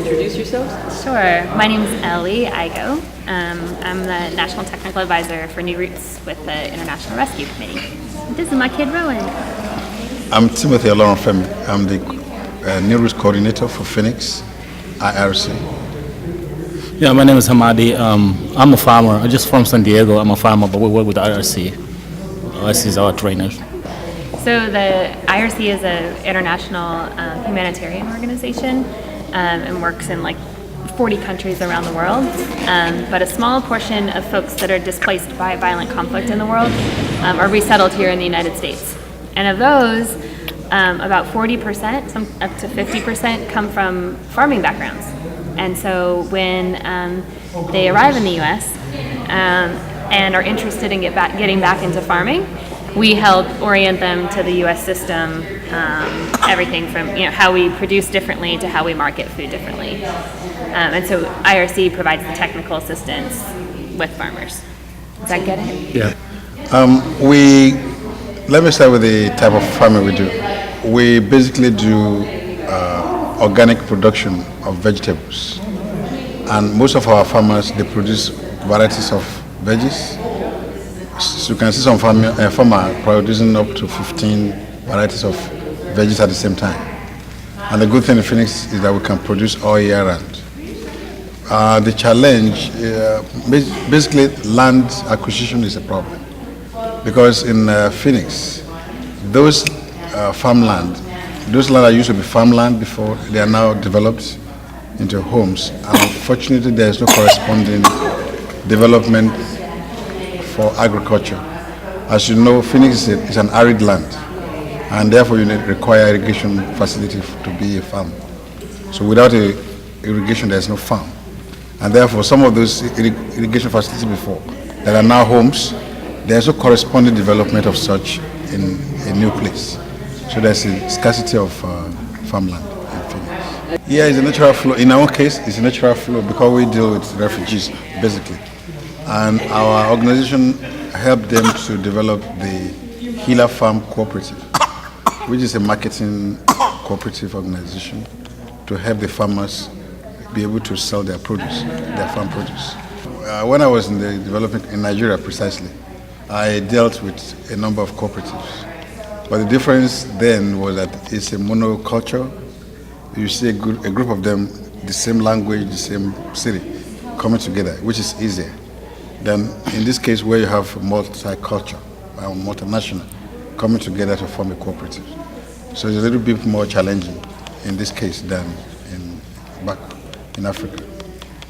introduce yourselves? Sure. My name is Ellie Igo. I'm the National Technical Advisor for New Roots with the International Rescue Committee. This is my kid, Rowan. I'm Timothy Olorunfemi. I'm the New Roots Coordinator for Phoenix, IRC. Yeah, my name is Hamadi. I'm a farmer. I'm just from San Diego. I'm a farmer, but we work with IRC. IRC is our trainer. So the IRC is an international humanitarian organization and works in like 40 countries around the world. But a small portion of folks that are displaced by violent conflict in the world are resettled here in the United States. And of those, about 40%, some up to 50% come from farming backgrounds. And so when they arrive in the U.S. And are interested in getting back into farming, we help orient them to the U.S. system, everything from how we produce differently to how we market food differently. And so IRC provides the technical assistance with farmers. Does that get it? Yeah. Let me start with the type of farming we do. We basically do organic production of vegetables. And most of our farmers, they produce varieties of veggies. So you can see some farmer producing up to 15 varieties of veggies at the same time. And the good thing in Phoenix is that we can produce all year round. The challenge, basically land acquisition is a problem. Because in Phoenix, those farmland, those land that used to be farmland before, they are now developed into homes. And unfortunately, there is no corresponding development for agriculture. As you know, Phoenix is an arid land, and therefore you require irrigation facility to be a farm. So without irrigation, there is no farm. And therefore, some of those irrigation facilities before that are now homes, there is no corresponding development of such in a new place. So there's a scarcity of farmland in Phoenix. Yeah, it's a natural flow. In our case, it's a natural flow because we deal with refugees, basically. And our organization helped them to develop the Healer Farm Cooperative, which is a marketing cooperative organization to help the farmers be able to sell their produce, their farm produce. When I was in the development in Nigeria precisely, I dealt with a number of cooperatives. But the difference then was that it's a monoculture. You see a group of them, the same language, the same city, coming together, which is easier than in this case where you have multicultural, multinational, coming together to form a cooperative. So it's a little bit more challenging in this case than back in Africa.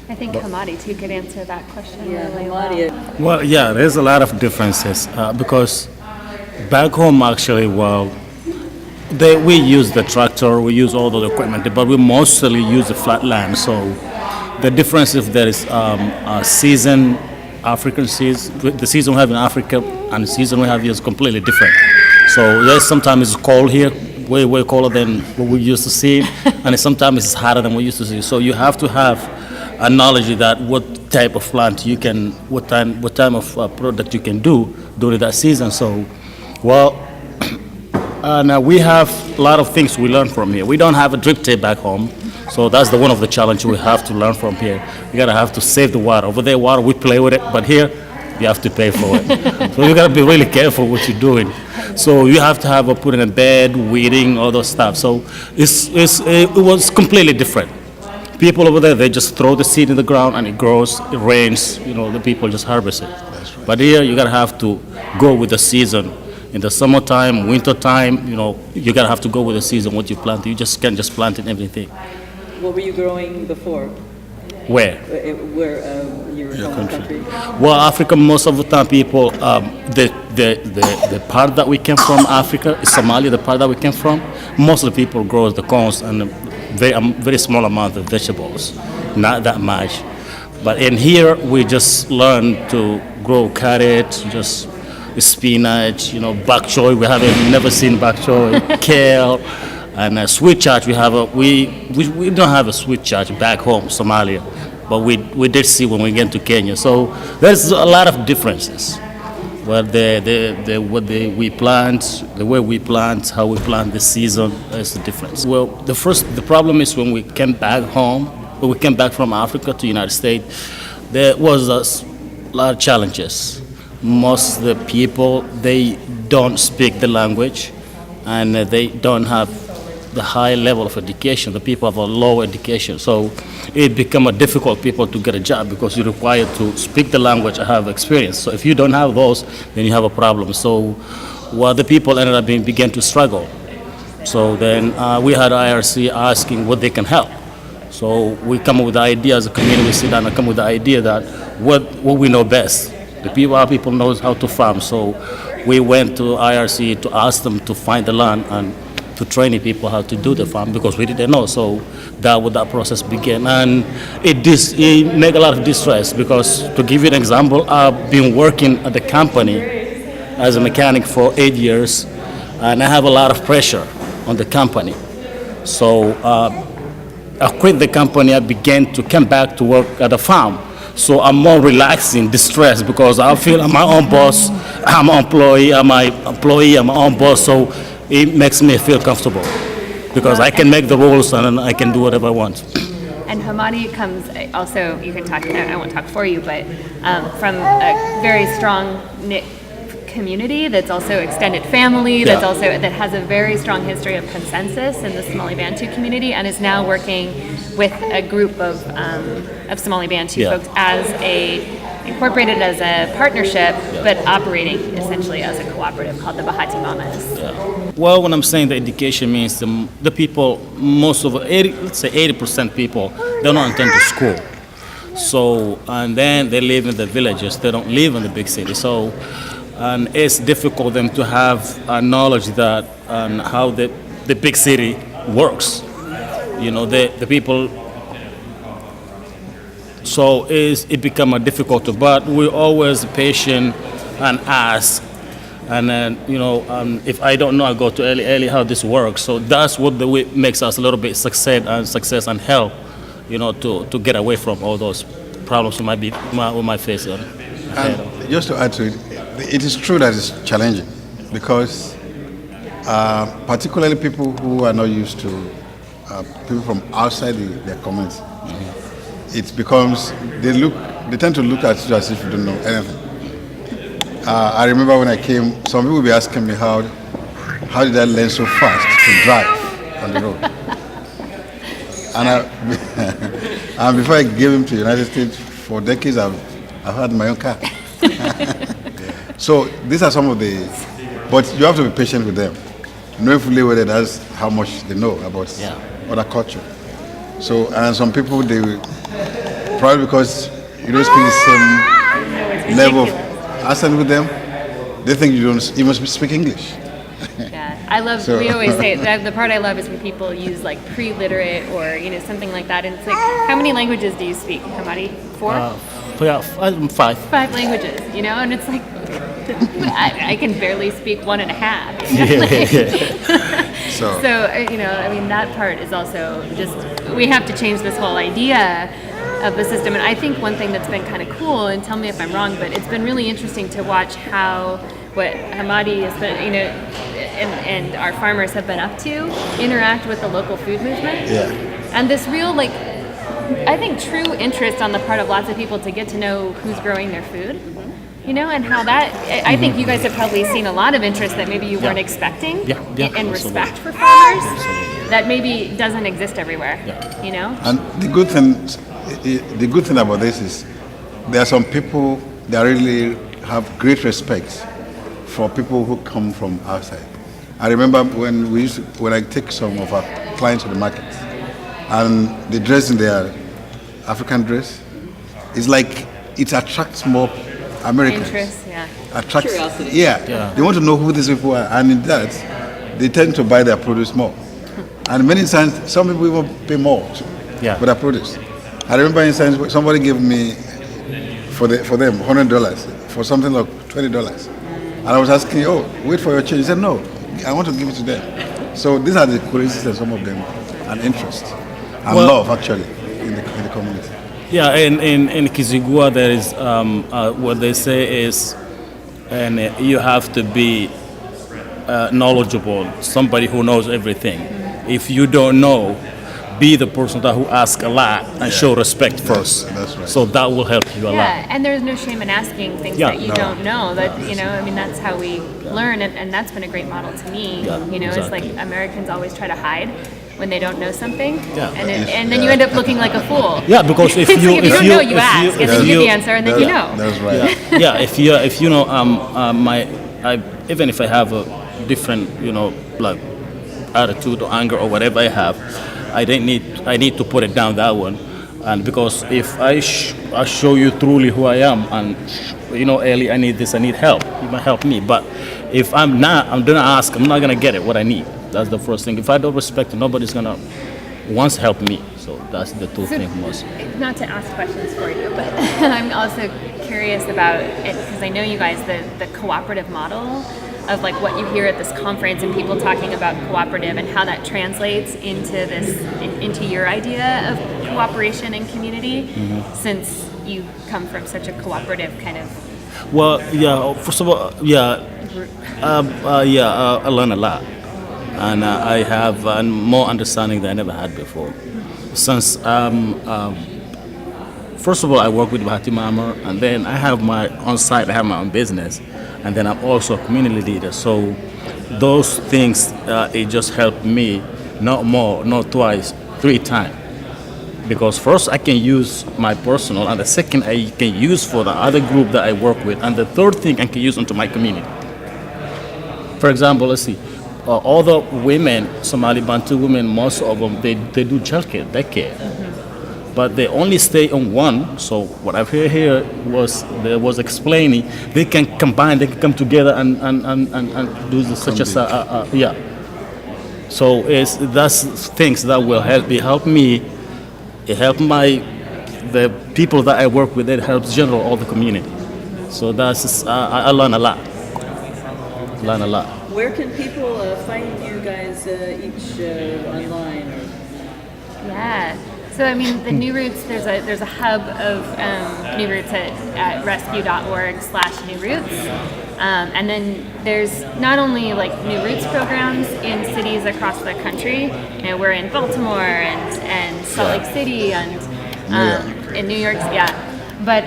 I think Hamadi too could answer that question really Hamadi. Well, yeah, there's a lot of differences because back home actually, we use the tractor, we use all the equipment, but we mostly use the flat land. So the difference if there is a season, African season, the season we have in Africa and the season we have here is completely different. So yes, sometimes it's cold here, way colder than what we used to see, and sometimes it's hotter than we used to see. So you have to have a knowledge that what type of plant you can, what time of product you can do during that season. So, now we have a lot of things we learn from here. We don't have a drip tape back home, so that's one of the challenges we have to learn from here. You gotta have to save the water. Over there, water, we play with it, but here, you have to pay for it. So you gotta be really careful what you're doing. So you have to have a put in a bed, weeding, all those stuff. So it was completely different. People over there, they just throw the seed in the ground and it grows, it rains, the people just harvest it. That's right. But here, you gotta have to go with the season. In the summertime, wintertime, you gotta have to go with the season, what you plant. You just can't just plant in everything. What were you growing before? Where? Where your country? Well, Africa, most of the time people, the part that we came from, Africa, is Somalia, the part that we came from, most of the people grow the corns and a very small amount of vegetables, not that much. But in here, we just learned to grow carrot, just spinach, bok choy. We haven't never seen bok choy, kale, and sweet chard. We don't have a sweet chard back home, Somalia, but we did see when we get to Kenya. So there's a lot of differences. But the way we plant, how we plant this season is the difference. Well, the problem is when we came back home, when we came back from Africa to United States, there was lot of challenges. Most of the people, they don't speak the language, and they don't have the high level of education. The people have a low education, so it become a difficult people to get a job because you're required to speak the language and have experience. So if you don't have those, then you have a problem. So the people ended up began to struggle. So then we had IRC asking what they can help. So we come up with the idea as a community, we sit down and come with the idea that what we know best. Our people knows how to farm. So we went to IRC to ask them to find the land and to train people how to do the farm because we didn't know. So that process began. And it made a lot of distress because, to give you an example, I've been working at the company as a mechanic for 8 years, and I have a lot of pressure on the company. So I quit the company. I began to come back to work at the farm. So I'm more relaxing, distressed, because I feel I'm my own boss. I'm an employee. I'm my own boss. So it makes me feel comfortable because I can make the rules and I can do whatever I want. And Hamadi comes also, you can talk, I won't talk for you, but from a very strong knit community that's also extended family, that has a very strong history of consensus in the Somali Bantu community, and is now working with a group of Somali Bantu folks incorporated as a partnership, but operating essentially as a cooperative called the Bahati Mamas. Well, when I'm saying the education means the people, most of let's say 80% people, they don't attend to school. So, and then they live in the villages. They don't live in the big city. So, and it's difficult for them to have knowledge that how the big city works. You know, the people. So it become a difficult, but we're always patient and ask. And then, if I don't know, I go to Ellie, how this works. So that's what makes us a little bit success and help, to get away from all those problems we might face. And just to add to it, it is true that it's challenging because particularly people who are not used to people from outside their community. Mm-hmm. It becomes, they tend to look at you as if you don't know anything. I remember when I came, some people would be asking me how did I learn so fast to drive on the road? And before I gave him to the United States, for decades I've had my own car. So these are some of but you have to be patient with them. Knowing fully whether that's how much they know about other culture. So, and some people, they probably because you don't speak the same level of accent with them, they think you don't even speak English. Yeah, I love, we always say, the part I love is when people use like pre-literate or, something like that. And it's like, how many languages do you speak, Hamadi? 4? 5. 5 languages, and it's like, I can barely speak 1.5. So, that part is also just, we have to change this whole idea of the system. And I think one thing that's been kind of cool, and tell me if I'm wrong, but it's been really interesting to watch what Hamadi has been, and our farmers have been up to, interact with the local food movement. Yeah. And this real, I think true interest on the part of lots of people to get to know who's growing their food. And how that, I think you guys have probably seen a lot of interest that maybe you weren't expecting in respect for farmers that maybe doesn't exist everywhere, And the good thing about this is there are some people that really have great respect for people who come from outside. I remember when I take some of our clients to the market and they dress in their African dress, it's like it attracts more Americans. Interest, Curiosity. They want to know who these people are, and in that, they tend to buy their produce more. And many times, some people even pay more for their produce. I remember instance somebody gave me for them $100 for something like $20, and I was asking, wait for your change. He said, no, I want to give it to them. So these are the curiosities and some of them, and interest and love actually in the community. Yeah, in Kizigua there is what they say is, and you have to be knowledgeable, somebody who knows everything. If you don't know, be the person that who ask a lot and show respect first. That's right. So that will help you a lot. Yeah, and there's no shame in asking things Yeah, that you no. don't know. That I mean, that's how we learn, and that's been a great model to me. Yeah, It's exactly. like Americans always try to hide when they don't know something, Yeah. and then you end up looking like a fool. Yeah, because if It's you like if you don't know, you ask, and then you get the answer, and then you know. That's right. yeah, if you know, even if I have a different, like attitude or anger or whatever I have, I need to put it down that one, and because if I show you truly who I am, and Ellie, I need this, I need help, you might help me. But if I'm gonna ask, I'm not gonna get it what I need. That's the first thing. If I don't respect it, nobody's gonna once help me. So that's the two things most. Not to ask questions for you, but I'm also curious about it because I know you guys the cooperative model of like what you hear at this conference and people talking about cooperative and how that translates into your idea of cooperation and community, since you come from such a cooperative kind of. Well, yeah. First of all, I learn a lot, and I have more understanding than I never had before. Since first of all, I work with Hamadi Machiwa, and then I have my own site. I have my own business, and then I'm also a community leader. So those things it just helped me, not more, not twice, 3 times. Because first I can use my personal, and the second I can use for the other group that I work with, and the third thing I can use into my community. For example, let's see, all the women, Somali Bantu women, most of them, they do childcare, daycare. But they only stay on one. So what I've heard here was explaining they can combine, they can come together and do such as yeah. So that's things that will help me. It helps the people that I work with. It helps general all the community. So that's I learn a lot. Where can people find you guys each online? Yeah. So I mean, the New Roots. There's a hub of New Roots at rescue.org/New Roots, and then there's not only like New Roots programs in cities across the country. We're in Baltimore and Salt Lake City and in New York. Yeah, but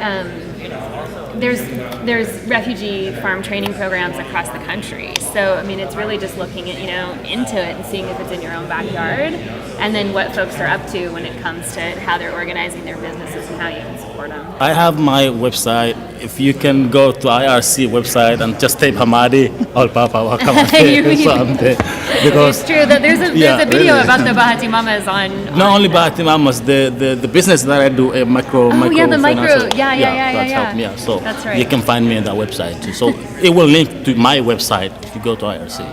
there's refugee farm training programs across the country. So I mean, it's really just looking at into it and seeing if it's in your own backyard, and then what folks are up to when it comes to how they're organizing their businesses and how you can support them. I have my website. If you can go to IRC website and just type Hamadi, all Papa will come up there. Because It's true that there's a video about the Bahati Mamas on. not only Bahati Mamas, the business that I do, micro. Yeah, the micro. financial- Yeah. That's helped me out. So That's right. you can find me on that website too. So it will link to my website if you go to IRC.